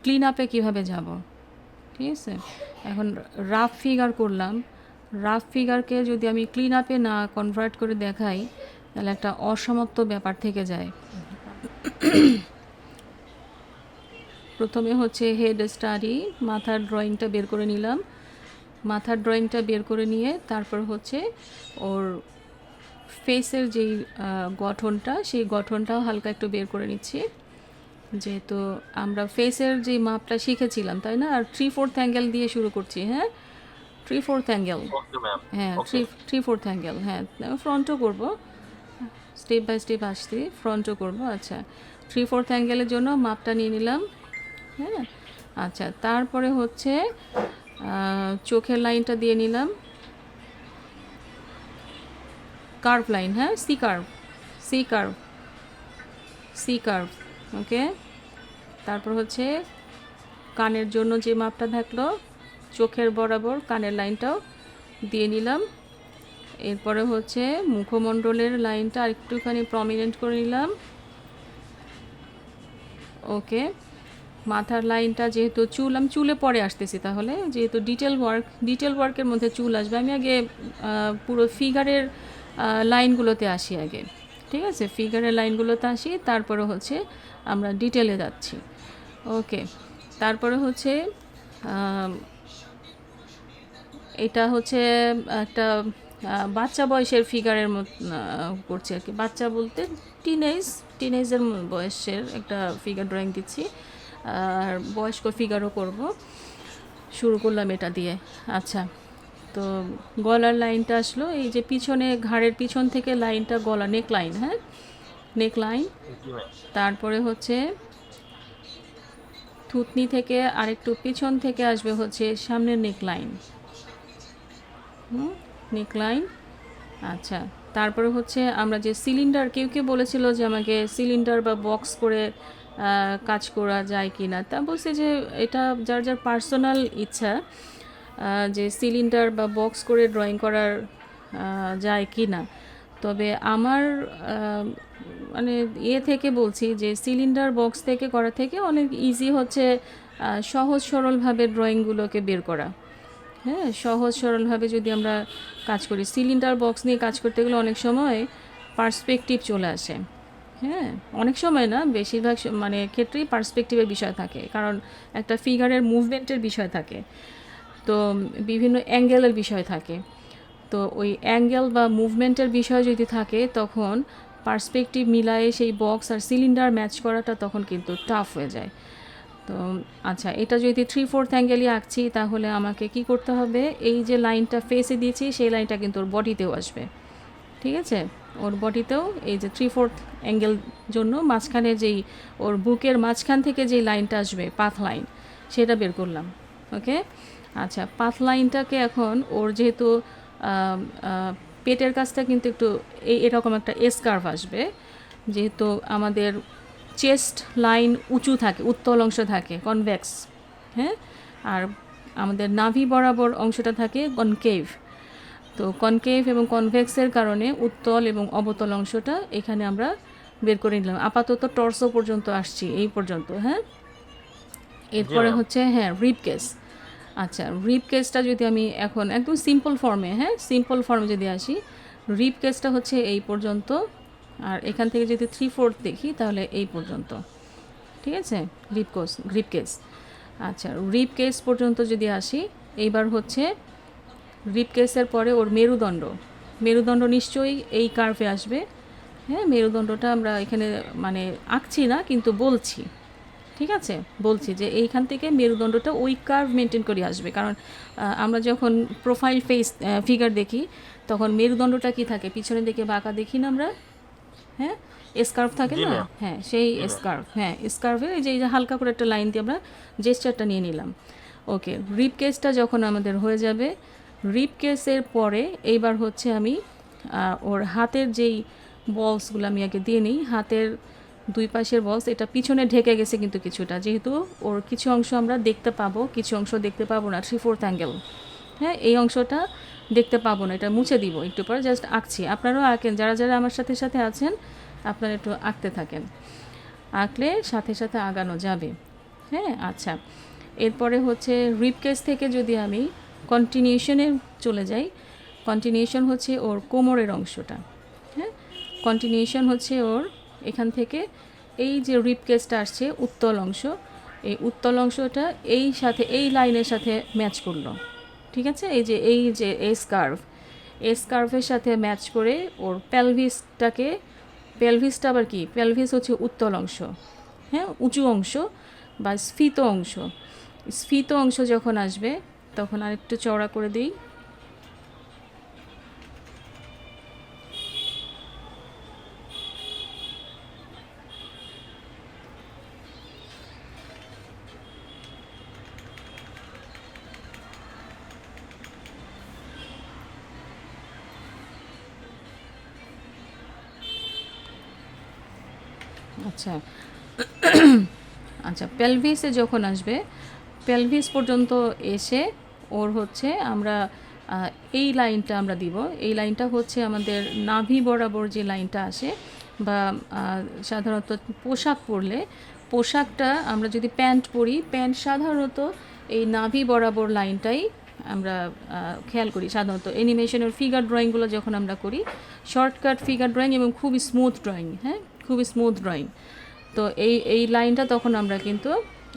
Clean আপে কীভাবে যাব, ঠিক আছে। এখন রাফ ফিগার করলাম, রাফ ফিগারকে যদি আমি ক্লিন আপে না কনভার্ট করে দেখাই তাহলে একটা অসমাপ্ত ব্যাপার থেকে যায়। প্রথমে হচ্ছে হেড স্টাডি, মাথার ড্রয়িংটা বের করে নিলাম। মাথার ড্রয়িংটা বের করে নিয়ে তারপর হচ্ছে ওর ফেসের যেই গঠনটা, সেই গঠনটাও হালকা একটু বের করে নিচ্ছি, যেহেতু আমরা ফেসের যে মাপটা শিখেছিলাম তাই না। আর 3/4 অ্যাঙ্গেল দিয়ে শুরু করছি, হ্যাঁ 3/4 অ্যাঙ্গেল, ওকে ম্যাম। হ্যাঁ ওকে 3/4 অ্যাঙ্গেল, হ্যাঁ ফ্রন্টও করব, স্টেপ বাই স্টেপ আসছি, ফ্রন্টও করব। আচ্ছা 3/4 অ্যাঙ্গেলের জন্য মাপটা নিয়ে নিলাম, হ্যাঁ। আচ্ছা তারপরে হচ্ছে চোখের লাইনটা দিয়ে নিলাম, কার্ভ লাইন, হ্যাঁ C curve, C curve, C curve, okay. তারপর হচ্ছে কানের জন্য যে মাপটা থাকলো চোখের বরাবর কানের লাইনটাও দিয়ে নিলাম। এরপরে হচ্ছে মুখমণ্ডলের লাইনটা আরেকটুখানি প্রমিনেন্ট করে নিলাম, ওকে। মাথার লাইনটা যেহেতু চুল, আমি চুলে পরে আসতেছি, তাহলে যেহেতু ডিটেল ওয়ার্কের মধ্যে চুল আসবে, আমি আগে পুরো ফিগারের লাইনগুলোতে আসি আগে, ঠিক আছে। ফিগারের লাইনগুলোতে আসি, তারপরে হচ্ছে আমরা ডিটেলে যাচ্ছি, ওকে। তারপরে হচ্ছে এটা হচ্ছে একটা বাচ্চা বয়সের ফিগারের মতো করছি আর কি। বাচ্চা বলতে টিনেজের বয়সের একটা ফিগার ড্রয়িং দিচ্ছি, আর বয়স্ক ফিগারও করব। শুরু করলাম এটা দিয়ে। আচ্ছা, তো গলার লাইনটা আসলো, এই যে পিছনে ঘাড়ের পিছন থেকে লাইনটা গলা, নেক লাইন, হ্যাঁ নেক লাইন। জি ম্যাম। তারপরে হচ্ছে থুতনি থেকে আরেকটু পিছন থেকে আসবে হচ্ছে সামনের নেক লাইন, নেক লাইন। আচ্ছা তারপরে হচ্ছে আমরা যে সিলিন্ডার, কেউ কেউ বলেছিল যে আমাকে সিলিন্ডার বা বক্স করে কাজ করা যায় কি না, তা বলছে যে এটা যার যার পার্সোনাল ইচ্ছা, যে সিলিন্ডার বা বক্স করে ড্রয়িং করার যায় কি না। তবে আমার মানে থেকে বলছি যে সিলিন্ডার বক্স থেকে করা থেকে অনেক ইজি হচ্ছে সহজ সরলভাবে ড্রয়িংগুলোকে বের করা, হ্যাঁ। সহজ সরলভাবে যদি আমরা কাজ করি, সিলিন্ডার বক্স নিয়ে কাজ করতে গেলে অনেক সময় পার্সপেক্টিভ চলে আসে, হ্যাঁ অনেক সময় না, বেশিরভাগ মানে ক্ষেত্রেই পার্সপেক্টিভের বিষয় থাকে, কারণ একটা ফিগারের মুভমেন্টের বিষয় থাকে, তো বিভিন্ন অ্যাঙ্গেলের বিষয় থাকে। তো ওই অ্যাঙ্গেল বা মুভমেন্টের বিষয় যদি থাকে তখন পার্সপেক্টিভ মিলায়ে সেই বক্স আর সিলিন্ডার ম্যাচ করাটা তখন কিন্তু টাফ হয়ে যায়। তো আচ্ছা, এটা যদি 3/4 অ্যাঙ্গেলই আঁকছি তাহলে আমাকে কি করতে হবে, এই যে লাইনটা ফেসে দিয়েছি সেই লাইনটা কিন্তু ওর বডিতেও আসবে, ঠিক আছে। ওর বডিতেও এই যে 3/4 অ্যাঙ্গেল জন্য মাঝখানে যেই ওর বুকের মাঝখান থেকে যেই লাইনটা আসবে পাথ লাইন, সেটা বের করলাম, ওকে। আচ্ছা পাথ লাইনটাকে এখন ওর যেহেতু পেটের কাছটা কিন্তু একটু এরকম একটা এস কার্ভ আসবে, যেহেতু আমাদের চেস্ট লাইন উঁচু থাকে, উত্তল অংশ থাকে কনভেক্স, হ্যাঁ, আর আমাদের নাভি বরাবর অংশটা থাকে কনকেভ। তো কনকেভ এবং কনভেক্সের কারণে উত্তল এবং অবতল অংশটা এখানে আমরা বের করে নিলাম। আপাতত টর্সো পর্যন্ত আসছি, এই পর্যন্ত, হ্যাঁ। জি এরপরে ম্যাম। হচ্ছে হ্যাঁ রিব কেস। আচ্ছা রিব কেসটা যদি আমি এখন একদম সিম্পল ফর্মে, হ্যাঁ সিম্পল ফর্মে যদি আসি, রিব কেসটা হচ্ছে এই পর্যন্ত, আর এখান থেকে যদি 3/4 দেখি তাহলে এই পর্যন্ত, ঠিক আছে। Rib case. আচ্ছা রিব কেস পর্যন্ত যদি আসি, এইবার হচ্ছে রিব কেসের পরে ওর মেরুদণ্ড, মেরুদণ্ড নিশ্চয়ই এই কার্ভে আসবে, হ্যাঁ। মেরুদণ্ডটা আমরা এখানে মানে আঁকছি না কিন্তু বলছি, ঠিক আছে, বলছি যে এইখান থেকে মেরুদণ্ডটা ওই কার্ভ মেনটেন করে আসবে, কারণ আমরা যখন প্রোফাইল ফিগার দেখি তখন মেরুদণ্ডটা কি থাকে, পিছনের দিকে বাঁকা দেখি না আমরা, হ্যাঁ এসকার্ভ থাকে জি না, ম্যাম। হ্যাঁ সেই জি ম্যাম। এসকার্ভ, হ্যাঁ এসকার্ভের এই যে হালকা করে একটা লাইন দিয়ে আমরা জেস্টারটা নিয়ে নিলাম, ওকে। রিব কেসটা যখন আমাদের হয়ে যাবে, রিব কেসের পরে এইবার হচ্ছে আমি ওর হাতের যেই বলসগুলো আমি আগে দিয়ে নিই, হাতের দুই পাশের বলস, এটা পিছনে ঢেকে গেছে কিন্তু কিছুটা, যেহেতু ওর কিছু অংশ আমরা দেখতে পাবো, কিছু অংশ দেখতে পাবো না, 3/4 অ্যাঙ্গেল, হ্যাঁ এই অংশটা দেখতে পাবো না, এটা মুছে দিব একটু পরে, জাস্ট আঁকছি। আপনারাও আঁকেন, যারা যারা আমার সাথে সাথে আছেন আপনারা একটু আঁকতে থাকেন, আঁকলে সাথে সাথে আগানো যাবে। হ্যাঁ, আচ্ছা। এরপরে হচ্ছে রিব কেস থেকে যদি আমি কন্টিনিউশনে চলে যাই, কন্টিনিউশন হচ্ছে ওর কোমরের অংশটা। হ্যাঁ, কন্টিনিউশন হচ্ছে ওর এখান থেকে এই যে রিব কেসটা আসছে উত্তল অংশ, এই উত্তল অংশটা এই সাথে এই লাইনের সাথে ম্যাচ করলো। ঠিক আছে, এই যে এস কার্ভ, এস কার্ভের সাথে ম্যাচ করে ওর প্যালভিসটাকে, প্যালভিসটা আবার কি, প্যালভিস হচ্ছে উত্তল অংশ, হ্যাঁ, উঁচু অংশ বা স্ফীত অংশ। স্ফীত অংশ যখন আসবে তখন আরেকটু চওড়া করে দিই। আচ্ছা, আচ্ছা, পেলভিসে যখন আসবে, পেলভিস পর্যন্ত এসে ওর হচ্ছে আমরা এই লাইনটা আমরা দিব। এই লাইনটা হচ্ছে আমাদের নাভি বরাবর যে লাইনটা আসে, বা সাধারণত পোশাক পরলে, পোশাকটা আমরা যদি প্যান্ট পরি, প্যান্ট সাধারণত এই নাভি বরাবর লাইনটাই আমরা খেয়াল করি সাধারণত অ্যানিমেশনের ফিগার ড্রয়িংগুলো যখন আমরা করি, শর্টকাট ফিগার ড্রয়িং এবং খুবই স্মুথ ড্রয়িং, হ্যাঁ, খুবই স্মুথ ড্রয়িং। তো এই লাইনটা তখন আমরা কিন্তু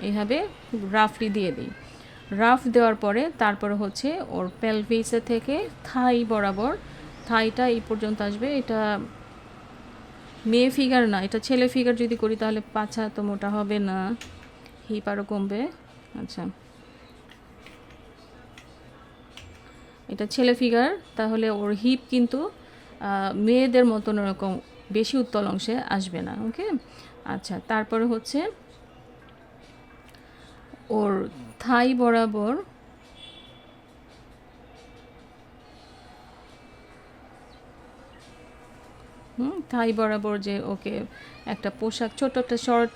এইভাবে রাফলি দিয়ে দিই। রাফ দেওয়ার পরে তারপরে হচ্ছে ওর পেলভিসে থেকে থাই বরাবর, থাইটা এই পর্যন্ত আসবে। এটা মেয়ে ফিগার না, এটা ছেলে ফিগার যদি করি তাহলে পাছা তো মোটা হবে না, হিপ আরও কমবে। আচ্ছা, এটা ছেলে ফিগার, তাহলে ওর হিপ কিন্তু মেয়েদের মতন ওরকম বেশি উত্তল অংশে আসবে না। ওকে, আচ্ছা, তারপরে হচ্ছে ওর থাই বরাবর থাই বরাবর যে ওকে একটা পোশাক, ছোট একটা শর্ট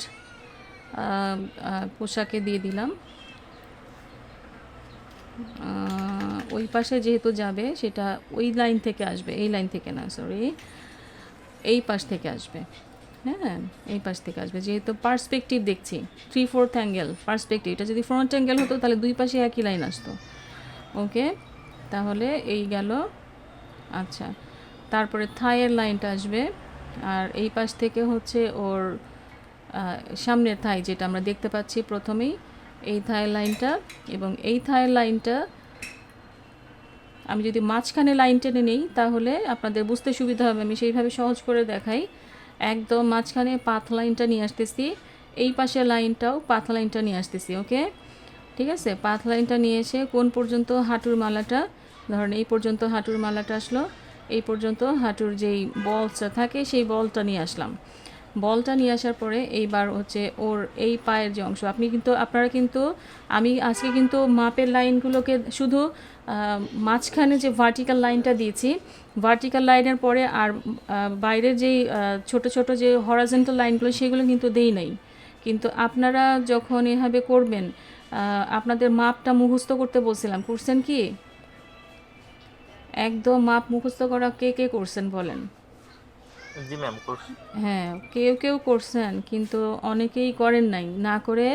পোশাকে দিয়ে দিলাম। ওই পাশে যেহেতু যাবে সেটা ওই লাইন থেকে আসবে, এই লাইন থেকে না, সরি, এই পাশ থেকে আসবে। হ্যাঁ, এই পাশ থেকে আসবে, যেহেতু পার্সপেক্টিভ দেখছি, 3/4 অ্যাঙ্গেল পার্সপেক্টিভ। এটা যদি ফ্রন্ট অ্যাঙ্গেল হতো তাহলে দুই পাশে একই লাইন আসতো। ওকে, তাহলে এই গেল। আচ্ছা, তারপরে থাইয়ের লাইনটা আসবে, আর এই পাশ থেকে হচ্ছে ওর সামনের থাই যেটা আমরা দেখতে পাচ্ছি প্রথমেই, এই থাইয়ের লাইনটা, এবং এই থাইয়ের লাইনটা আমি যদি মাঝখানে লাইন টেনে নিই তাহলে আপনাদের বুঝতে সুবিধা হবে, আমি সেইভাবে সহজ করে দেখাই। একদম মাঝখানে পাথ লাইনটা নিয়ে আসতেছি, এই পাশের লাইনটাও পাথ লাইনটা নিয়ে আসতেছি। ওকে, ঠিক আছে, পাথ লাইনটা নিয়ে এসে কোন পর্যন্ত, হাঁটুর মালাটা, ধরেন এই পর্যন্ত হাঁটুর মালাটা আসলো, এই পর্যন্ত হাঁটুর যেই বলসটা থাকে সেই বলটা নিয়ে আসলাম। বলটা নিয়ে আসার পরে এইবার হচ্ছে ওর এই পায়ের যে অংশ, আপনারা কিন্তু, আমি আজকে কিন্তু মাপের লাইনগুলোকে শুধু মাঝখানে যে ভার্টিক্যাল লাইনটা দিয়েছি, ভার্টিক্যাল লাইনের পরে আর বাইরের যেই ছোট ছোট যে হরাজেন্টাল লাইনগুলো সেগুলো কিন্তু দেই নাই। কিন্তু আপনারা যখন এভাবে করবেন, আপনাদের মাপটা মুখস্থ করতে বলছিলাম, করছেন কি? একদম মাপ মুখস্থ করা কে কে করছেন বলেন? জি ম্যাম, করছি। হ্যাঁ, কেউ কেউ করছেন কিন্তু অনেকেই করেন নাই, না করে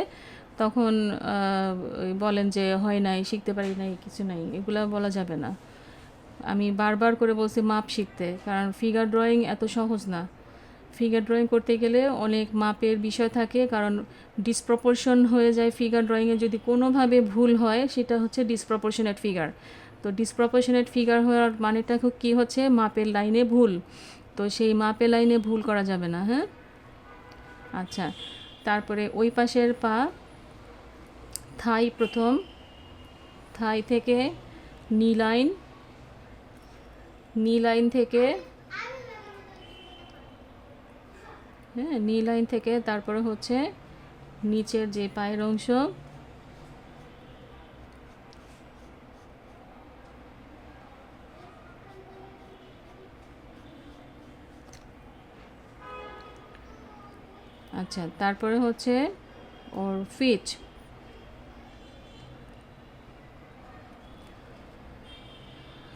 তখন ওই বলেন যে হয় নাই, শিখতে পারি নাই, কিছু নাই, এগুলা বলা যাবে না। আমি বারবার করে বলছি মাপ শিখতে, কারণ ফিগার ড্রয়িং এত সহজ না। ফিগার ড্রয়িং করতে গেলে অনেক মাপের বিষয় থাকে, কারণ ডিসপ্রপোর্শন হয়ে যায় ফিগার ড্রয়িংয়ে, যদি কোনোভাবে ভুল হয় সেটা হচ্ছে ডিসপ্রপোর্শনেট ফিগার। তো ডিসপ্রপোর্শনেট ফিগার হওয়ার মানেটা কী হচ্ছে, মাপের লাইনে ভুল। তো সেই মাপের লাইনে ভুল করা যাবে না। হ্যাঁ, আচ্ছা, তারপরে ওই পাশের পা, থাই প্রথম, থাই থেকে নি লাইন, নি লাইন থেকে, হ্যাঁ, নি লাইন থেকে তারপরে হচ্ছে নিচের যে পায়ের অংশ, আচ্ছা, তারপরে হচ্ছে ওর ফিট।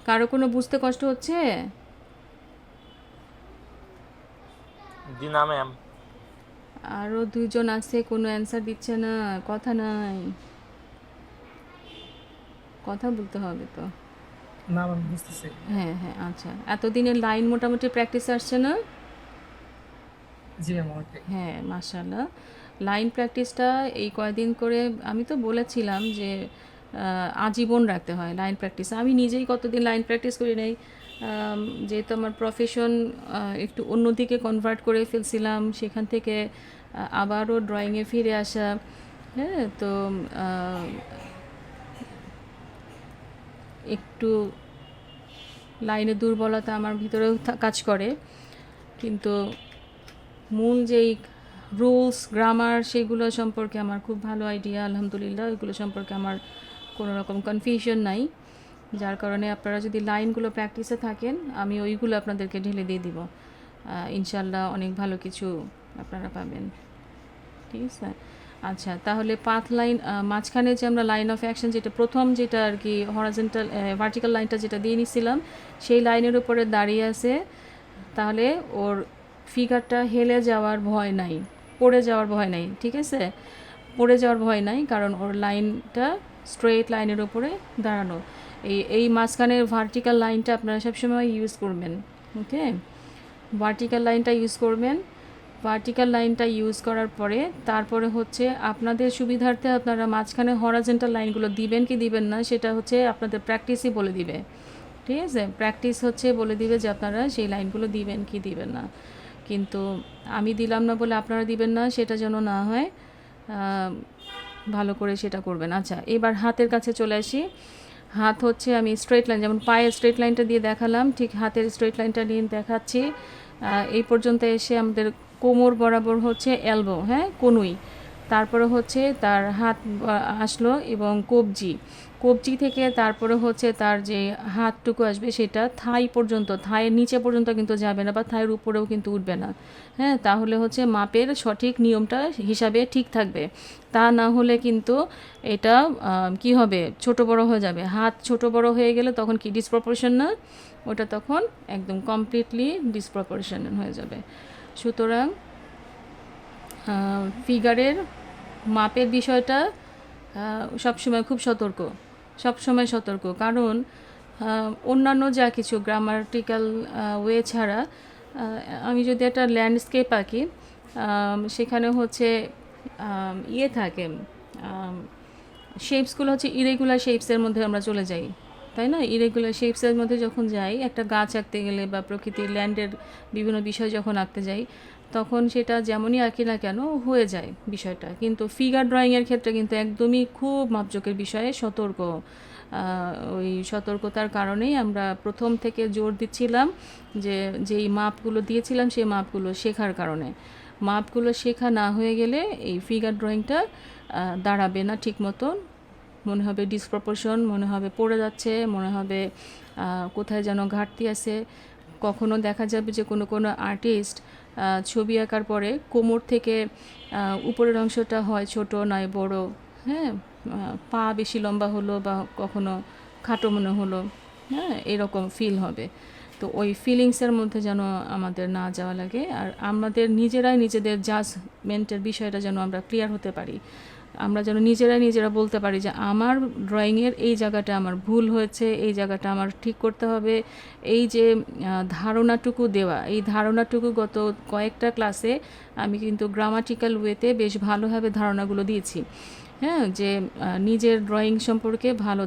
কারো কোনো বুঝতে কষ্ট হচ্ছে? জি না ম্যাম। আরও দুইজন আছে, কোনো অ্যান্সার দিচ্ছে না, কথা নাই, কথা বলতে হবে তো। না ম্যাম, বুঝতেছি। হ্যাঁ হ্যাঁ, আচ্ছা, এতদিনের লাইন মোটামুটি প্র্যাকটিস আসছে না? জি ম্যাম, অনেকটাই। হ্যাঁ, মাশাআল্লাহ। লাইন প্র্যাকটিসটা এই কয়দিন করে আমি তো বলেছিলাম যে আজীবন রাখতে হয় লাইন প্র্যাকটিস। আমি নিজেই কতদিন লাইন প্র্যাকটিস করি নাই। যেহেতু আমার প্রফেশন একটু অন্যদিকে কনভার্ট করে ফেলছিলাম, সেখান থেকে আবারও ড্রয়িংয়ে ফিরে আসা। হ্যাঁ, তো আহ, একটু লাইনের দুর্বলতা আমার ভিতরেও কাজ করে, কিন্তু মূল যেই রুলস গ্রামার সেগুলো সম্পর্কে আমার খুব ভালো আইডিয়া, আলহামদুলিল্লাহ। এগুলো সম্পর্কে আমার কোনো রকম কনফিউশন নাই, যার কারণে আপনারা যদি লাইনগুলো প্র্যাকটিসে থাকেন আমি ওইগুলো আপনাদেরকে ঢেলে দিয়ে দিব। ইনশাল্লাহ অনেক ভালো কিছু আপনারা পাবেন, ঠিক আছে? আচ্ছা, তাহলে পাথ লাইন, মাঝখানে যে আমরা লাইন অফ অ্যাকশন, যেটা প্রথম, যেটা আর কি হরাজেন্টাল ভার্টিক্যাল লাইনটা যেটা দিয়ে নিছিলাম, সেই লাইনের উপরে দাঁড়িয়ে আছে, তাহলে ওর ফিগারটা হেলে যাওয়ার ভয় নাই, পড়ে যাওয়ার ভয় নাই, ঠিক আছে? পড়ে যাওয়ার ভয় নাই, কারণ ওর লাইনটা স্ট্রেট লাইনের উপরে দাঁড়ানো। এই মাঝখানের ভার্টিক্যাল লাইনটা আপনারা সবসময় ইউজ করবেন, ওকে? ভার্টিক্যাল লাইনটা ইউজ করবেন। ভার্টিক্যাল লাইনটা ইউজ করার পরে তারপরে হচ্ছে আপনাদের সুবিধার্থে আপনারা মাঝখানে হরাজেন্টাল লাইনগুলো দিবেন কি দিবেন না, সেটা হচ্ছে আপনাদের প্র্যাকটিসই বলে দিবে, ঠিক আছে? প্র্যাকটিস হচ্ছে বলে দিবে যে আপনারা সেই লাইনগুলো দিবেন কি দিবেন না। কিন্তু আমি দিলাম না বলে আপনারা দিবেন না, সেটা যেন না হয়। ভালো করে সেটা করবেন। আচ্ছা, এবার হাতের কাছে চলে আসি। হাত হচ্ছে আমি স্ট্রেট লাইন, যেমন পায়ের স্ট্রেট লাইনটা দিয়ে দেখালাম, ঠিক হাতের স্ট্রেট লাইনটা নিয়ে দেখাচ্ছি। এই পর্যন্ত এসে আমাদের কোমর বরাবর হচ্ছে এলবো, হ্যাঁ, কনুই। তারপরে হচ্ছে তার হাত আসলো এবং কবজি, কবজি থেকে তারপরে হচ্ছে তার যে হাতটুকু আসবে সেটা থাই পর্যন্ত, থায়ের নিচে পর্যন্ত কিন্তু যাবে না, বা থায়ের উপরেও কিন্তু উঠবে না। হ্যাঁ, তাহলে হচ্ছে মাপের সঠিক নিয়মটা হিসাবে ঠিক থাকবে। তা না হলে কিন্তু এটা কি হবে, ছোট বড় হয়ে যাবে। হাত ছোট বড় হয়ে গেলে তখন কি ডিসপ্রপোর্শন না, ওটা তখন একদম কমপ্লিটলি ডিসপ্রপোর্শন হয়ে যাবে। সুতরাং ফিগারের মাপের বিষয়টা সবসময় খুব সতর্ক, সবসময় সতর্ক, কারণ অন্যান্য যা কিছু গ্রামাটিক্যাল ওয়ে ছাড়া আমি যদি একটা ল্যান্ডস্কেপ আঁকি, সেখানে হচ্ছে ইয়ে থাকে, শেপসগুলো হচ্ছে ইরেগুলার শেপসের মধ্যে আমরা চলে যাই, তাই না? ইরেগুলার শেপসের মধ্যে যখন যাই একটা গাছ আঁকতে গেলে বা প্রকৃতির ল্যান্ডের বিভিন্ন বিষয় যখন আঁকতে যাই, তখন সেটা যেমনই আঁকি না কেন হয়ে যায় বিষয়টা। কিন্তু ফিগার ড্রয়িংয়ের ক্ষেত্রে কিন্তু একদমই খুব মাপজোকের বিষয়ে সতর্ক। ওই সতর্কতার কারণেই আমরা প্রথম থেকে জোর দিচ্ছিলাম যে যেই মাপগুলো দিয়েছিলাম সেই মাপগুলো শেখার কারণে। মাপগুলো শেখা না হয়ে গেলে এই ফিগার ড্রয়িংটা দাঁড়াবে না ঠিক মতন, মনে হবে ডিসপ্রপোর্শন, মনে হবে পড়ে যাচ্ছে, মনে হবে কোথায় যেন ঘাটতি আছে। কখনো দেখা যাবে যে কোনো কোনো আর্টিস্ট ছবি আঁকার পরে কোমর থেকে উপরের অংশটা হয় ছোট নয় বড়, হ্যাঁ, পা বেশি লম্বা হলো বা কখনো খাটো মনে হলো, হ্যাঁ, এরকম ফিল হবে। তো ওই ফিলিংসের মধ্যে যেন আমাদের না যাওয়া লাগে, আর আমাদের নিজেরাই নিজেদের জাজমেন্টের বিষয়টা যেন আমরা ক্লিয়ার হতে পারি। আমরা যেন নিজেরা বলতে পারি যে আমার ড্রয়িংয়ের এই জায়গাটা আমার ভুল হয়েছে, এই জায়গাটা আমার ঠিক করতে হবে। এই যে ধারণাটুকু দেওয়া, এই ধারণাটুকু গত কয়েকটা ক্লাসে আমি কিন্তু গ্রামাটিক্যাল ওয়েতে বেশ ভালোভাবে ধারণাগুলো দিয়েছি। হ্যাঁ, যে নিজের ড্রয়িং সম্পর্কে ভালো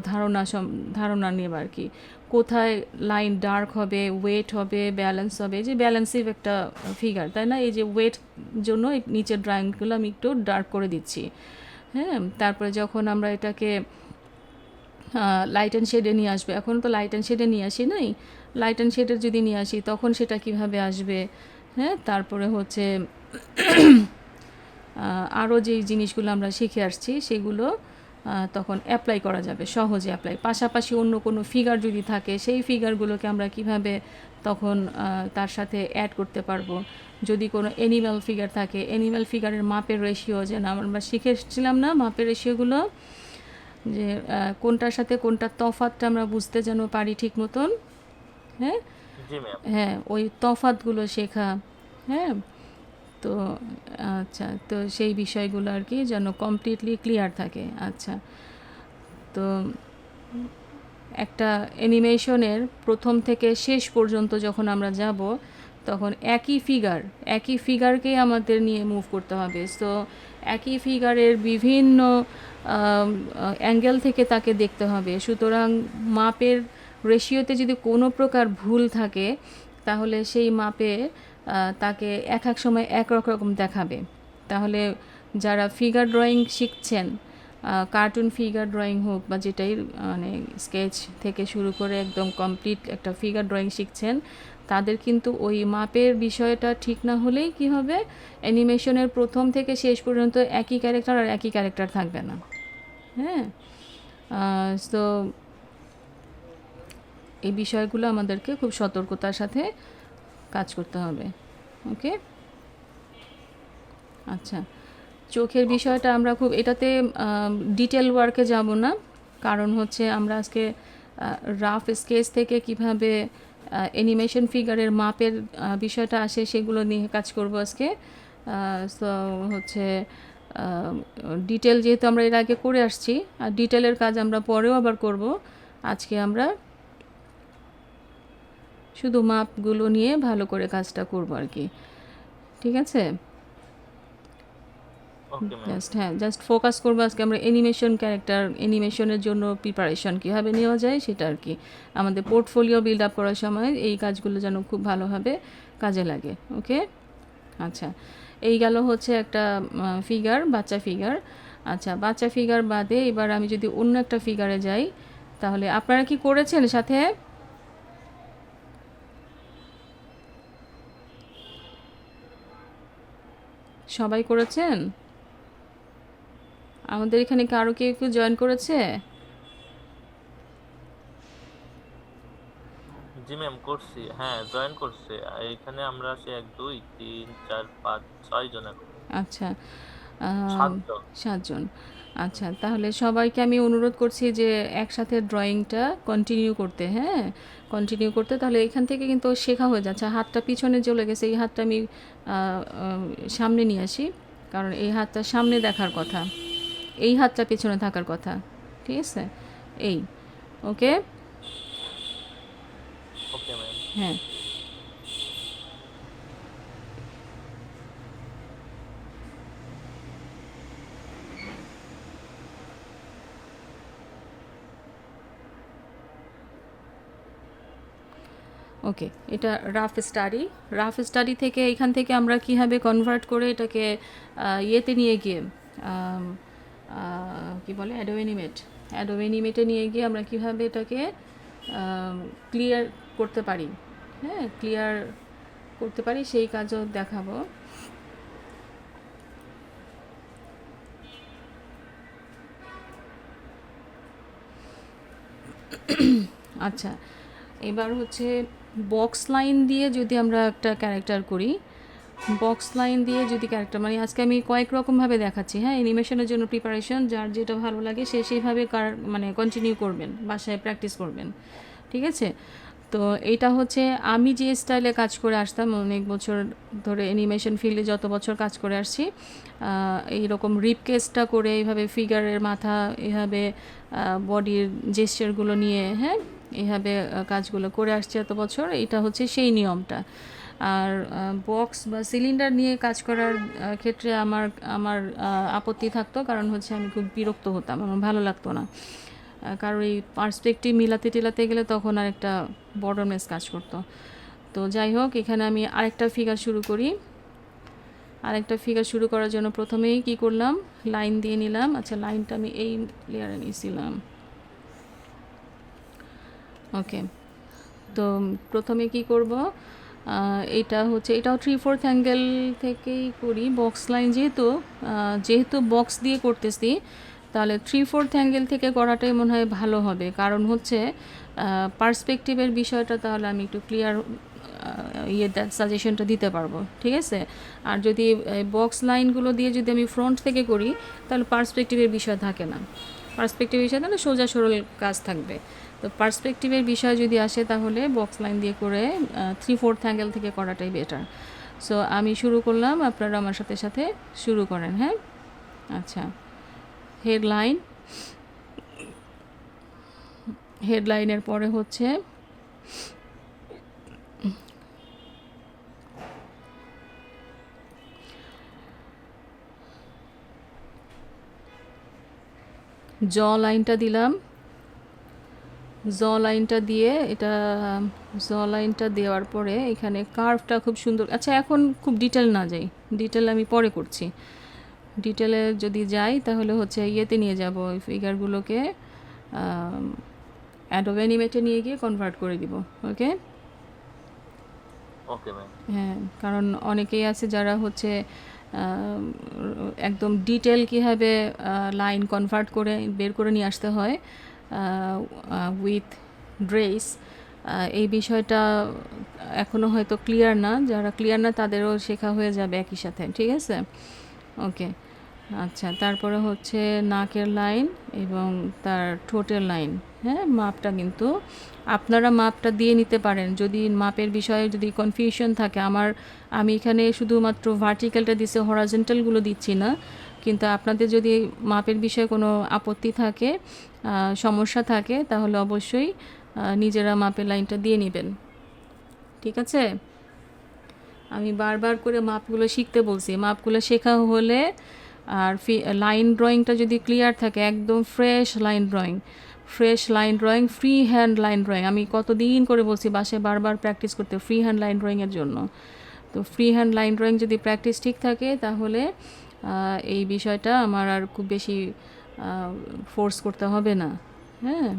ধারণা নেব আর কি। কোথায় লাইন ডার্ক হবে, ওয়েট হবে, ব্যালেন্স হবে, যে ব্যালেন্সিভ একটা ফিগার, তাই না? এই যে ওয়েট জন্য এই নিচের ড্রয়িংগুলো আমি একটু ডার্ক করে দিচ্ছি। হ্যাঁ, তারপরে যখন আমরা এটাকে লাইট অ্যান্ড শেডে নিয়ে আসবে, এখন তো লাইট অ্যান্ড শেডে নিয়ে আসি নাই, লাইট অ্যান্ড শেডের যদি নিয়ে আসি তখন সেটা কিভাবে আসবে। হ্যাঁ, তারপরে হচ্ছে আরও যেই জিনিসগুলো আমরা শিখে আসছি সেগুলো তখন অ্যাপ্লাই করা যাবে, সহজে অ্যাপ্লাই। পাশাপাশি অন্য কোনো ফিগার যদি থাকে সেই ফিগারগুলোকে আমরা কিভাবে তখন তার সাথে অ্যাড করতে পারবো। যদি কোনো অ্যানিম্যাল ফিগার থাকে, অ্যানিম্যাল ফিগারের মাপের রেশিও যেন আমরা শিখে এসেছিলাম না, মাপের রেশিওগুলো, যে কোনটার সাথে কোনটার তফাৎটা আমরা বুঝতে যেন পারি ঠিক মতন। হ্যাঁ জি ম্যাম। হ্যাঁ, ওই তফাৎগুলো শেখা। হ্যাঁ, তো আচ্ছা, তো সেই বিষয়গুলো আর কি যেন কমপ্লিটলি ক্লিয়ার থাকে। আচ্ছা, তো একটা অ্যানিমেশনের প্রথম থেকে শেষ পর্যন্ত যখন আমরা যাব, তখন একই ফিগারকেই আমাদের নিয়ে মুভ করতে হবে। সো একই ফিগারের বিভিন্ন অ্যাঙ্গেল থেকে তাকে দেখতে হবে। সুতরাং মাপের রেশিওতে যদি কোনো প্রকার ভুল থাকে, তাহলে সেই মাপে তাকে এক এক সময় এক রকম দেখাবে। তাহলে যারা ফিগার ড্রয়িং শিখছেন, কার্টুন ফিগার ড্রয়িং হোক বা যেটাই, মানে স্কেচ থেকে শুরু করে একদম কমপ্লিট একটা ফিগার ড্রয়িং শিখছেন, তাদের কিন্তু ওই মাপের বিষয়টা ঠিক না হলেই কি হবে, অ্যানিমেশনের প্রথম থেকে শেষ পর্যন্ত একই ক্যারেক্টার আর একই ক্যারেক্টার থাকবে না। হ্যাঁ, তো এই বিষয়গুলো আমাদেরকে খুব সতর্কতার সাথে কাজ করতে হবে। ওকে, আচ্ছা, চোখের ওকে বিষয়টা আমরা খুব এটাতে ডিটেল ওয়ার্কে যাব না, কারণ হচ্ছে আমরা আজকে রাফ স্কেচ থেকে কিভাবে অ্যানিমেশন ফিগারের মাপের বিষয়টা আসে সেগুলো নিয়ে কাজ করব আজকে। সো হচ্ছে ডিটেল যেহেতু আমরা এর আগে করে আসছি, আর ডিটেলের কাজ আমরা পরেও আবার করব। আজকে আমরা শুধু মাপগুলো নিয়ে ভালো করে কাজটা করব আর কি। ঠিক আছে, ওকে ম্যাম। জাস্ট ফোকাস করবো আজকে আমরা অ্যানিমেশনের জন্য প্রিপারেশন কীভাবে নেওয়া যায় সেটা আর কি। আমাদের পোর্টফোলিও বিল্ড আপ করার সময় এই কাজগুলো যেন খুব ভালোভাবে কাজে লাগে। ওকে, আচ্ছা, এই গেল হচ্ছে একটা ফিগার, বাচ্চা ফিগার। আচ্ছা, বাচ্চা ফিগার বাদে এবার আমি যদি অন্য একটা ফিগারে যাই, তাহলে আপনারা কি করেছেন সাথে? সবাই করেছেন? আমাদের এখানে কি আরও কেউ জয়েন করেছে? জি ম্যাম করছি, হ্যাঁ জয়েন করছে। আর এখানে আমরা আছি 1 2 3 4 5 6 জন এখন। আচ্ছা, 7 জন। 7 জন। আচ্ছা, তাহলে সবাইকে আমি অনুরোধ করছি যে একসাথে ড্রয়িংটা কন্টিনিউ করতে। হ্যাঁ, কন্টিনিউ করতে, তাহলে এখান থেকে কিন্তু শেখা হয়ে যাচ্ছে। হাতটা পিছনে চলে গেছে, এই হাতটা আমি সামনে নিয়ে আসি, কারণ এই হাতটা সামনে দেখার কথা, এই হাতটা পিছনে থাকার কথা। ঠিক আছে, এই, ওকে, ওকে ম্যাম। হ্যাঁ, ওকে। এটা রাফ স্টাডি থেকে এখান থেকে আমরা কীভাবে কনভার্ট করে এটাকে ইয়েতে নিয়ে গিয়ে কি বলে, অ্যাডোবে অ্যানিমেটে নিয়ে গিয়ে আমরা কীভাবে এটাকে ক্লিয়ার করতে পারি। হ্যাঁ, ক্লিয়ার করতে পারি সেই কাজও দেখাবো। আচ্ছা, এবার হচ্ছে বক্স লাইন দিয়ে যদি আমরা একটা ক্যারেক্টার করি, বক্স লাইন দিয়ে যদি ক্যারেক্টার, মানে আজকে আমি কয়েক রকমভাবে দেখাচ্ছি। হ্যাঁ, অ্যানিমেশনের জন্য প্রিপারেশন, যার যেটা ভালো লাগে সে সেইভাবে মানে কন্টিনিউ করবেন, বাসায় প্র্যাকটিস করবেন। ঠিক আছে, তো এইটা হচ্ছে আমি যে স্টাইলে কাজ করে আসতাম অনেক বছর ধরে, অ্যানিমেশন ফিল্ডে যত বছর কাজ করে আসছি, এইরকম রিপ কেসটা করে এইভাবে ফিগারের মাথা, এইভাবে বডির জেস্চারগুলো নিয়ে, হ্যাঁ, এইভাবে কাজগুলো করে আসছে এত বছর। এটা হচ্ছে সেই নিয়মটা। আর বক্স বা সিলিন্ডার নিয়ে কাজ করার ক্ষেত্রে আমার আমার আপত্তি থাকতো, কারণ হচ্ছে আমি খুব বিরক্ত হতাম, আমার ভালো লাগতো না। কারণ এই পার্সপেক্টিভ মিলাতে টিলাতে গেলে তখন আর একটা বর্ডারনেস কাজ করতো। তো যাই হোক, এখানে আমি আরেকটা ফিগার শুরু করার জন্য প্রথমেই কি করলাম, লাইন দিয়ে নিলাম। আচ্ছা, লাইনটা আমি এই লেয়ারে নিয়েছিলাম। ওকে, তো প্রথমে কি করব, এটা হচ্ছে, এটাও 3/4 অ্যাঙ্গেল থেকেই করি। বক্স লাইন যেহেতু বক্স দিয়ে করতেছি, তাহলে 3/4 অ্যাঙ্গেল থেকে করাটাই মনে হয় ভালো হবে, কারণ হচ্ছে পার্সপেক্টিভের বিষয়টা তাহলে আমি একটু ক্লিয়ার সাজেশনটা দিতে পারবো। ঠিক আছে, আর যদি বক্স লাইনগুলো দিয়ে যদি আমি ফ্রন্ট থেকে করি, তাহলে পার্সপেক্টিভের বিষয় থাকে না। পার্সপেক্টিভের বিষয় তাহলে সোজা সরল কাজ থাকবে। তো পার্সপেক্টিভের বিষয় যদি আসে, তাহলে বক্স লাইন দিয়ে করে 3/4 অ্যাঙ্গেল থেকে করাটাই বেটার। সো আমি শুরু করলাম, আপনারা আমার সাথে সাথে শুরু করেন। হ্যাঁ, আচ্ছা। হেডলাইন, হেডলাইনের পরে হচ্ছে জ লাইনটা দিলাম। জ লাইনটা দিয়ে এটা, জ লাইনটা দেওয়ার পরে এখানে কার্ভটা খুব সুন্দর। আচ্ছা, এখন খুব ডিটেল না যাই, ডিটেল আমি পরে করছি। ডিটেলে যদি যাই তাহলে হচ্ছে ইয়েতে নিয়ে যাব, ওই ফিগারগুলোকে অ্যাডোব অ্যানিমেটে নিয়ে গিয়ে কনভার্ট করে দিব। ওকে, ওকে ম্যাম। হ্যাঁ, কারণ অনেকেই আছে যারা হচ্ছে একদম ডিটেল কীভাবে লাইন কনভার্ট করে বের করে নিয়ে আসতে হয় উইথ ড্রেস, এই বিষয়টা এখনও হয়তো ক্লিয়ার না। যারা ক্লিয়ার না তাদেরও শেখা হয়ে যাবে একই সাথে, ঠিক আছে? ওকে, আচ্ছা। তারপরে হচ্ছে নাকের লাইন এবং তার ঠোঁটের লাইন। হ্যাঁ, মাপটা কিন্তু আপনারা মাপটা দিয়ে নিতে পারেন যদি মাপের বিষয়ে যদি কনফিউশন থাকে। আমি এখানে শুধুমাত্র ভার্টিক্যালটা দিচ্ছি, হরাজেন্টালগুলো দিচ্ছি না। কিন্তু আপনাদের যদি মাপের বিষয়ে কোনো আপত্তি থাকে, সমস্যা থাকে, তাহলে অবশ্যই নিজেরা মাপের লাইনটা দিয়ে নেবেন, ঠিক আছে? আমি বারবার করে মাপগুলো শিখতে বলছি। মাপগুলো শেখা হলে আর লাইন ড্রয়িংটা যদি ক্লিয়ার থাকে, একদম fresh line drawing, free hand line drawing. আমি কতদিন করে বলছি বাসায় বারবার প্র্যাকটিস করতে ফ্রি হ্যান্ড লাইন ড্রয়িংয়ের জন্য। তো ফ্রি হ্যান্ড লাইন ড্রয়িং যদি প্র্যাকটিস ঠিক থাকে তাহলে এই বিষয়টা আমার আর খুব বেশি ফোর্স করতে হবে না। হ্যাঁ,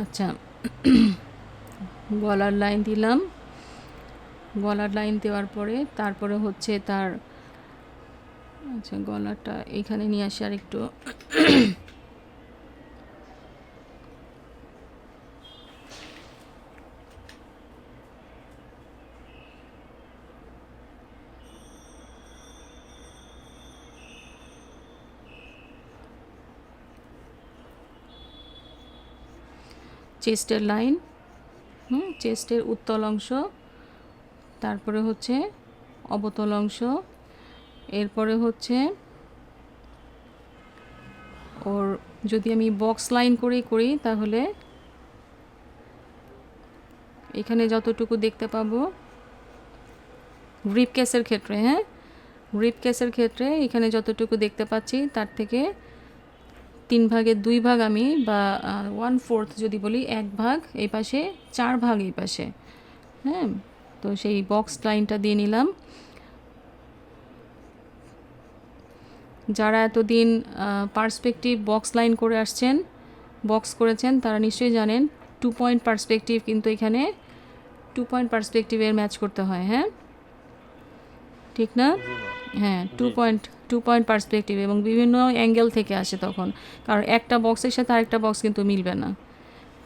আচ্ছা। গলার লাইন দিলাম। গলার লাইন দেওয়ার পরে তারপরে হচ্ছে তার, আচ্ছা, গলাটা এখানে নিয়ে আসি আর একটু। চেস্টের লাইন, চেস্টের উত্তল অংশ, তারপরে হচ্ছে অবতল অংশ, এরপরে হচ্ছে ওর যদি আমি বক্স লাইন করি তাহলে এখানে যতটুকু দেখতে পাবো গ্রিপ কেসের ক্ষেত্রে, হ্যাঁ, গ্রিপ কেসের ক্ষেত্রে এখানে যতটুকু দেখতে পাচ্ছি তার থেকে 3 ভাগের 2 ভাগ আমি, বা 1/4 যদি বলি, 1 ভাগ এই পাশে, 4 ভাগ এই পাশে। হ্যাঁ, তো সেই বক্স লাইনটা দিয়ে নিলাম। যারা এতদিন পার্সপেক্টিভ বক্স লাইন করে আসছেন, বক্স করেছেন, তারা নিশ্চয়ই জানেন 2 পয়েন্ট পার্সপেক্টিভ কিন্তু এখানে 2 পয়েন্ট পার্সপেক্টিভের ম্যাচ করতে হয়। হ্যাঁ, ঠিক না? জি ম্যাম। হ্যাঁ, জি, জি। 2 পয়েন্ট পার্সপেক্টিভ এবং বিভিন্ন অ্যাঙ্গেল থেকে আসে তখন। কারণ একটা বক্সের সাথে আরেকটা বক্স কিন্তু মিলবে না,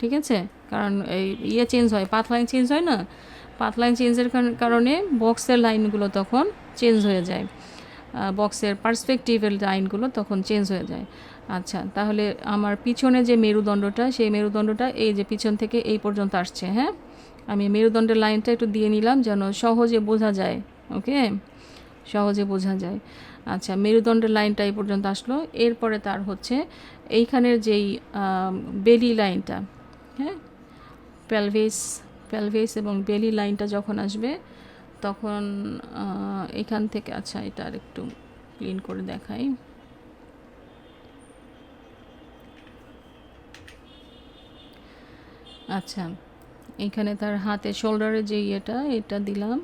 ঠিক আছে? কারণ এই চেঞ্জ হয়, পাথ লাইন চেঞ্জ হয় না? পাথ লাইন চেঞ্জের কারণে বক্সের লাইনগুলো তখন চেঞ্জ হয়ে যায়, বক্সের পার্সপেক্টিভের লাইনগুলো তখন চেঞ্জ হয়ে যায়। আচ্ছা, তাহলে আমার পিছনে যে মেরুদণ্ডটা, সেই মেরুদণ্ডটা এই যে পিছন থেকে এই পর্যন্ত আসছে। হ্যাঁ, আমি মেরুদণ্ডের লাইনটা একটু দিয়ে নিলাম যেন সহজে বোঝা যায়। ওকে, সহজে বোঝা যায়। আচ্ছা, মেরুদণ্ডের লাইনটা এই পর্যন্ত আসলো। এরপরে তার হচ্ছে এইখানের যেই বেলি লাইনটা, হ্যাঁ, পেলভিস এবং বেলি লাইনটা যখন আসবে তখন এখান থেকে, আচ্ছা, এটা আর একটু ক্লিন করে দেখাই। আচ্ছা, এখানে তার হাতে শোল্ডারে যে এটা দিলাম,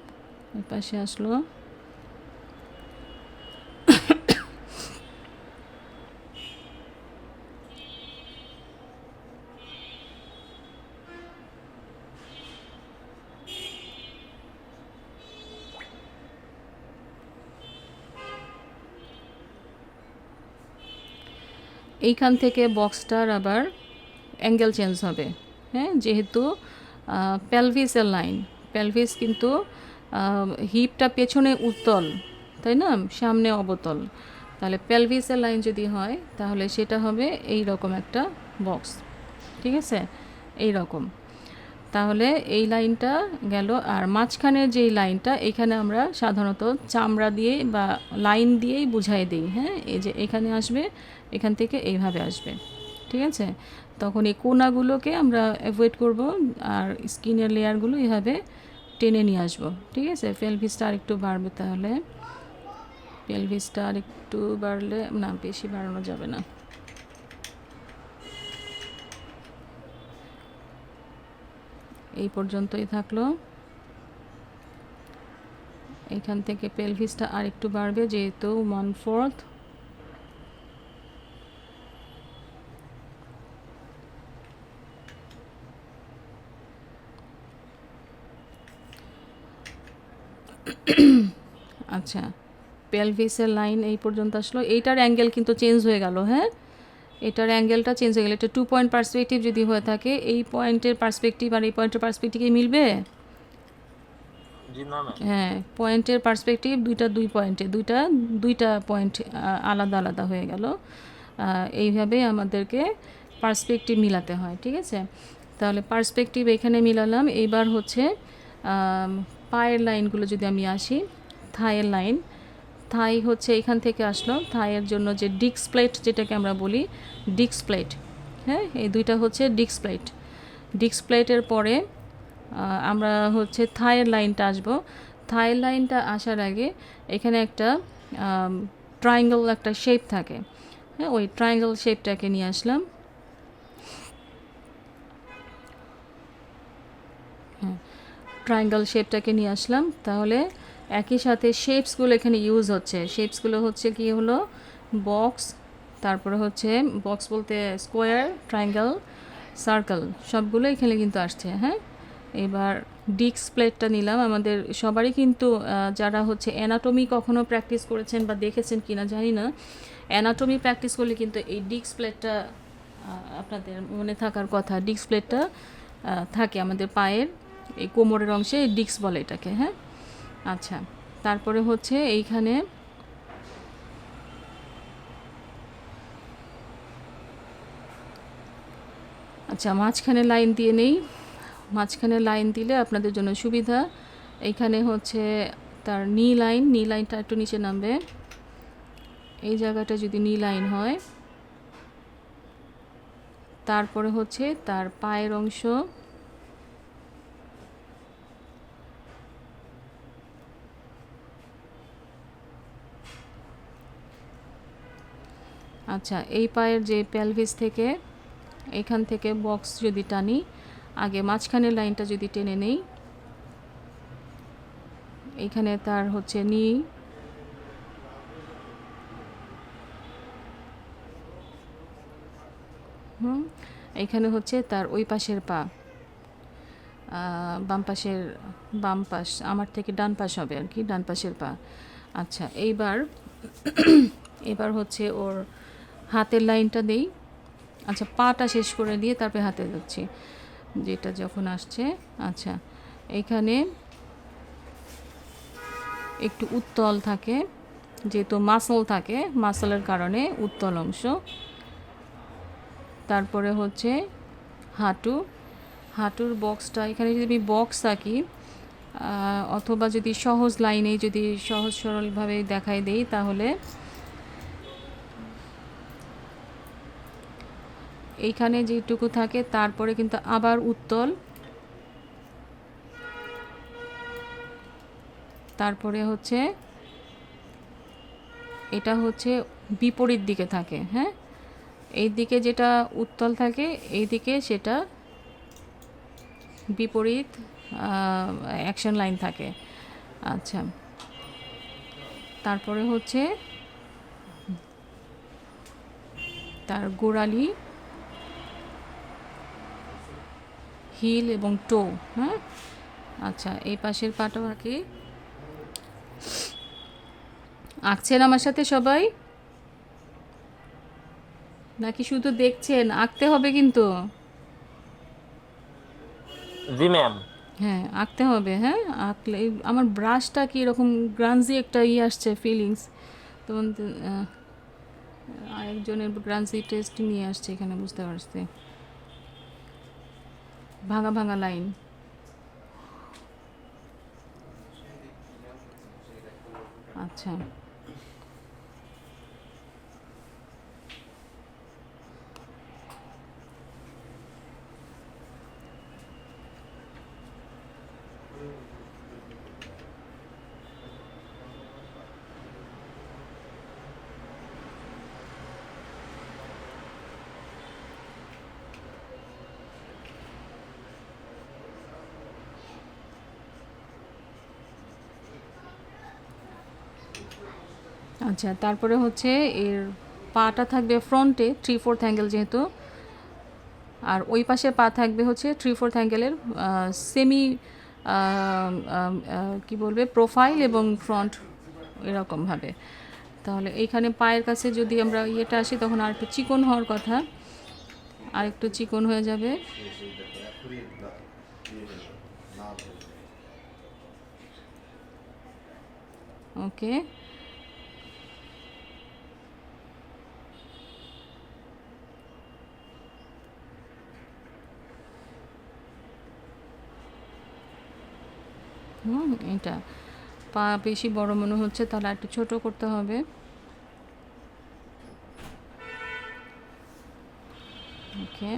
এর পাশে আসলো। এইখান থেকে বক্সটার আবার অ্যাঙ্গেল চেঞ্জ হবে। হ্যাঁ, যেহেতু পেলভিসের লাইন, পেলভিস কিন্তু হিপটা পেছনে উত্তল, তাই না, সামনে অবতল। তাহলে পেলভিসের লাইন যদি হয় তাহলে সেটা হবে এই রকম একটা বক্স, ঠিক আছে? এই রকম। তাহলে এই লাইনটা গেল। আর মাঝখানের যেই লাইনটা এখানে আমরা সাধারণত চামড়া দিয়ে বা লাইন দিয়েই বুঝাই দিই। হ্যাঁ, এই যে এখানে আসবে, এখান থেকে এইভাবে আসবে, ঠিক আছে? তখন এই কোনাগুলোকে আমরা অ্যাভয়েড করব, আর স্কিনের লেয়ারগুলো এভাবে টেনে নিয়ে আসবো, ঠিক আছে? পেলভিসটা আর একটু বাড়বে, তাহলে পেলভিসটা আর একটু বাড়লে, না বেশি বাড়ানো যাবে না, এই পর্যন্তই থাকলো। এখান থেকে পেলভিসটা আর একটু বাড়বে, যেহেতু 1/4। আচ্ছা, পেলভিসের লাইন এই পর্যন্ত আসলো। এইটার অ্যাঙ্গেল কিন্তু চেঞ্জ হয়ে গেল। হ্যাঁ, এটার অ্যাঙ্গেলটা চেঞ্জ হয়ে গেল। এটা 2 পয়েন্ট পার্সপেক্টিভ যদি হয়ে থাকে, এই পয়েন্টের পার্সপেক্টিভ আর এই পয়েন্টের পার্সপেক্টিভ কি মিলবে? জি না ম্যাম। হ্যাঁ, পয়েন্টের পার্সপেক্টিভ দুই পয়েন্টে দুইটা পয়েন্ট আলাদা আলাদা হয়ে গেল। এইভাবে আমাদেরকে পার্সপেক্টিভ মিলাতে হয়, ঠিক আছে? তাহলে পার্সপেক্টিভ এখানে মিলালাম। এইবার হচ্ছে পায়ের লাইনগুলো যদি আমি আসি, থাইয়ের লাইন, থাই হচ্ছে এখান থেকে আসলো। থাইয়ের জন্য যে ডিস্ক প্লেট যেটাকে আমরা বলি, ডিস্ক প্লেট, হ্যাঁ, এই দুইটা হচ্ছে ডিস্ক প্লেট। ডিস্ক প্লেটের পরে আমরা হচ্ছে থাইয়ের লাইনটা আসবো। থাইয়ের লাইনটা আসার আগে এখানে একটা ট্রায়াঙ্গেল একটা শেপ থাকে। হ্যাঁ, ওই ট্রায়াঙ্গেল শেপটাকে নিয়ে আসলাম। হ্যাঁ, ট্রায়াঙ্গেল শেপটাকে নিয়ে আসলাম। তাহলে একই সাথে শেপসগুলো এখানে ইউজ হচ্ছে। শেপসগুলো হচ্ছে কি হলো, বক্স, তারপরে হচ্ছে বক্স বলতে স্কোয়ার, ট্রায়াঙ্গেল, সার্কেল, সবগুলো এখানে কিন্তু আসছে। হ্যাঁ, এবার ডিস্ক প্লেটটা নিলাম। আমাদের সবারই কিন্তু যারা হচ্ছে অ্যানাটমি কখনো প্র্যাকটিস করেছেন বা দেখেছেন কিনা জানি না, অ্যানাটমি প্র্যাকটিস করলে কিন্তু এই ডিস্ক প্লেটটা আপনাদের মনে থাকার কথা। ডিস্ক প্লেটটা থাকে আমাদের পায়ের এই কোমরের অংশে, ডিস্ক বলে এটাকে। হ্যাঁ, আচ্ছা, তারপরে হচ্ছে এইখানে আচ্ছা মাঝখানে লাইন দিয়ে নেই। মাঝখানে লাইন দিলে আপনাদের জন্য সুবিধা। এইখানে হচ্ছে তার নি লাইনটা একটু নিচে নামবে। এই জায়গাটা যদি নি লাইন হয়, তারপরে হচ্ছে তার পায়ের অংশ, আচ্ছা এই পায়ের যে পেলভিস থেকে এখান থেকে বক্স যদি টানি, আগে মাঝখানের লাইনটা যদি টেনে নেই, এইখানে তার হচ্ছে নি, এইখানে হচ্ছে তার ওই পাশের পা, বাম পাশ, আমার থেকে ডান পাশ হবে আর কি, ডান পাশের পা। আচ্ছা, এবার হচ্ছে ওর হাতের লাইনটা দেই। আচ্ছা, পাটা শেষ করে দিয়ে তারপরে হাতে যাচ্ছি, যেটা যখন আসছে। আচ্ছা, এখানে একটু উত্তল থাকে, যেহেতু মাসল থাকে, মাসলের কারণে উত্তল অংশ। তারপরে হচ্ছে হাঁটুর বক্সটা, এখানে যদি আমি বক্স থাকি অথবা যদি সহজ লাইনে যদি সহজ সরলভাবে দেখাই দেই, তাহলে এইখানে যেটুকু থাকে তারপরে কিন্তু আবার উত্তল, তারপরে হচ্ছে এটা হচ্ছে বিপরীত দিকে থাকে। হ্যাঁ, এই দিকে যেটা উত্তল থাকে, এই দিকে সেটা বিপরীত অ্যাকশন লাইন থাকে। আচ্ছা, তারপরে হচ্ছে তার গোড়ালি, হিল এবং টো। হ্যাঁ, আচ্ছা, এই পাশের পাটাও আঁকছেন আমার সাথে সবাই, নাকি শুধু দেখছেন? আঁকতে হবে কিন্তু। জি ম্যাম। হ্যাঁ, আঁকতে হবে। হ্যাঁ, আঁকলে আমার ব্রাশটা কি এরকম গ্রান্জি একটা আসছে ফিলিংস, তখন আরেকজনের গ্রান্জি টেস্ট নিয়ে আসছে এখানে, বুঝতে পারছি। ভাঙা ভাঙা লাইন। আচ্ছা, আচ্ছা, তারপরে হচ্ছে এর পাটা থাকবে ফ্রন্টে 3/4 অ্যাঙ্গেল যেহেতু, আর ওই পাশে পা থাকবে হচ্ছে 3/4 অ্যাঙ্গেলের সেমি কি বলবে প্রোফাইল এবং ফ্রন্ট এরকমভাবে। তাহলে এইখানে পায়ের কাছে যদি আমরা ইয়েটা আসি তখন আর একটু চিকন হওয়ার কথা, আর একটু চিকন হয়ে যাবে। ওকে, এটা পা বেশি বড় মনে হচ্ছে, তাহলে একটু ছোট করতে হবে। ওকে,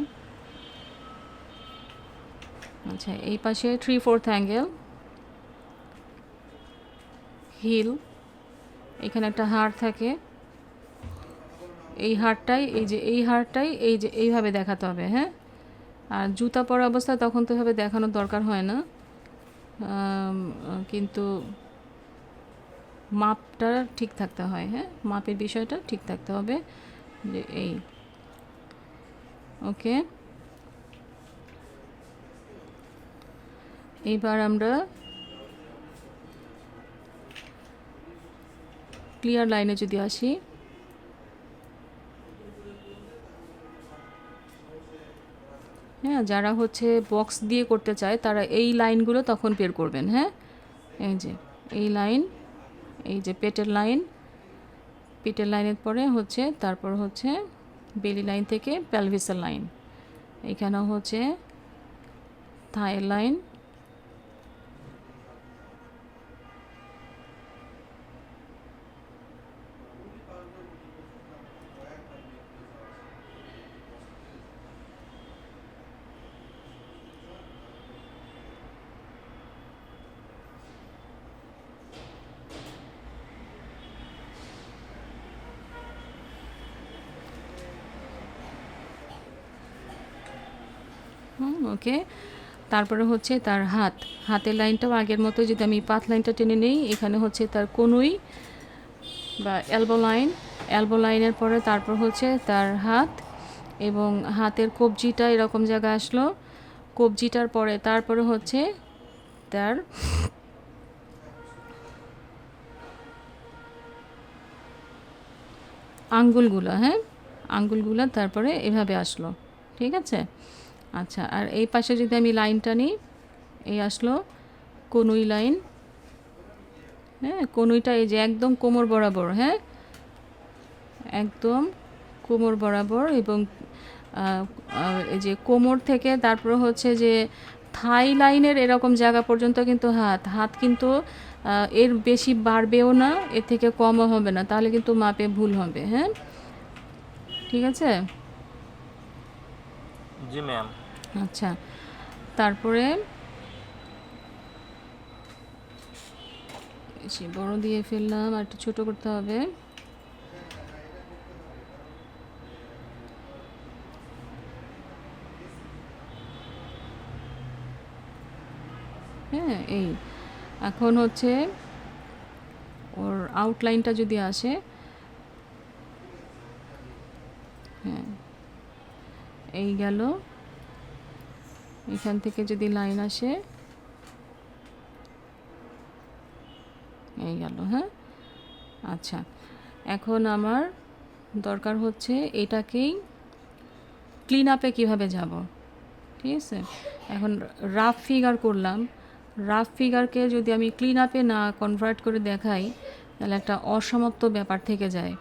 আচ্ছা, এই পাশে 3/4 অ্যাঙ্গেল হিল, এখানে একটা হাড় থাকে, এই হাড়টাই এই হাড়টাই এইভাবে দেখাতে হবে। হ্যাঁ, আর জুতা পরা অবস্থায় তখন তো এভাবে দেখানোর দরকার হয় না, কিন্তু মাপটা ঠিক থাকতে হয়। হ্যাঁ, মাপের বিষয়টা ঠিক থাকতে হবে যে এই। ওকে, এইবার আমরা ক্লিয়ার লাইনে যদি আসি, হ্যাঁ, যারা হচ্ছে বক্স দিয়ে করতে চায় তারা এই লাইনগুলো তখন বের করবেন। হ্যাঁ, এই যে এই লাইন, এই যে পেটের লাইন, পেটের লাইনের পরে হচ্ছে তারপর হচ্ছে বেলি লাইন থেকে প্যালভিসের লাইন, এখানে হচ্ছে থাইয়ের লাইন, ওকে। তারপরে হচ্ছে তার হাতের লাইনটাও আগের মতো যদি আমি পাত লাইনটা টেনে নেই, এখানে হচ্ছে তার কনুই বা এলবো লাইনের পরে তারপর হচ্ছে তার হাত, এবং হাতের কবজিটা এরকম জায়গায় আসলো, কবজিটার পরে তারপরে হচ্ছে তার আঙ্গুলগুলো। হ্যাঁ, আঙ্গুলগুলো তারপরে এভাবে আসলো, ঠিক আছে। আচ্ছা, আর এই পাশে যদি আমি লাইনটা নিই, এই আসলো কনুই লাইন। হ্যাঁ, কনুইটা এই যে একদম কোমর বরাবর। হ্যাঁ, একদম কোমর বরাবর, এবং এই যে কোমর থেকে তারপর হচ্ছে যে থাই লাইনের এরকম জায়গা পর্যন্ত কিন্তু হাত কিন্তু এর বেশি বাড়বেও না, এর থেকে কমও হবে না, তাহলে কিন্তু মাপে ভুল হবে। হ্যাঁ, ঠিক আছে। জি ম্যাম। আচ্ছা, তারপরে বেশি বড় দিয়ে ফেললাম, আর একটু ছোটো করতে হবে। হ্যাঁ, এই এখন হচ্ছে ওর আউটলাইনটা যদি আসে, হ্যাঁ, এই গেল, এখান থেকে যদি লাইন আসে, এই গেল। হ্যাঁ, আচ্ছা, এখন আমার দরকার হচ্ছে এটাকেই ক্লিন আপে কীভাবে যাব, ঠিক আছে। এখন রাফ ফিগার করলাম, রাফ ফিগারকে যদি আমি ক্লিন আপে না কনভার্ট করে দেখাই, তাহলে একটা অসমাপ্ত ব্যাপার থেকে যায়।